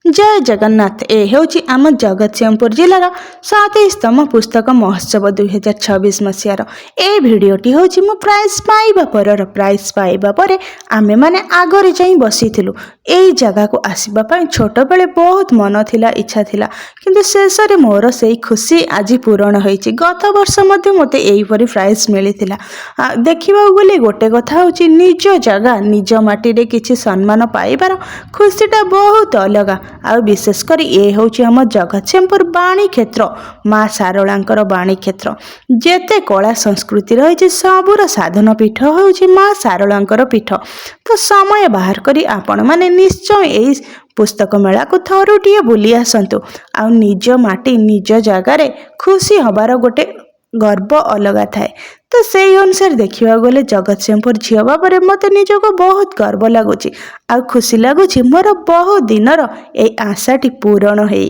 जय जगन्नाथ। ए हेउची आम जगतसिंहपुर जिलार 27तम पुस्तक महोत्सव 2026 मसीहार ए भिडियोटी होची मु प्राइस पाइबा परर प्राइस पाइबा परे आमे माने आगरे जाई बसिथिलु। एई जगह को आसीबा पई छोट बेले बहुत मन थिला इच्छा थिला, किंतु शेष रे मोर सेई खुशी आज पूरण होईची। गत वर्ष मध्ये मते एई परी प्राइस मिलिथिला। देखिबा गले गोटे कथा होची निज जगह निज माटी रे किछि सम्मान पाइबार खुशीटा बहुत अलगा। आ विशेषकर ये हूँ आम जगतसिंहपुर बाणी क्षेत्र माँ सारलांकर बाणी क्षेत्र जेते कला संस्कृति रही सबूर साधन पीठ हूँ माँ सारलांकर पीठ। तो समय बाहर करी आपण माने निश्चय यही पुस्तक मेला को थरुटिए बुली आसतु। आ निज माटी निज जगार खुशी हबार गोटे गर्व अलग थाए। तो से अनुसार देखा गले जगतसिंहपुर झील बाबा मत निजक बहुत गर्व लगुच आ खुशी लगुच मोर बहुत दिनर ए आशाटी पूरण होई।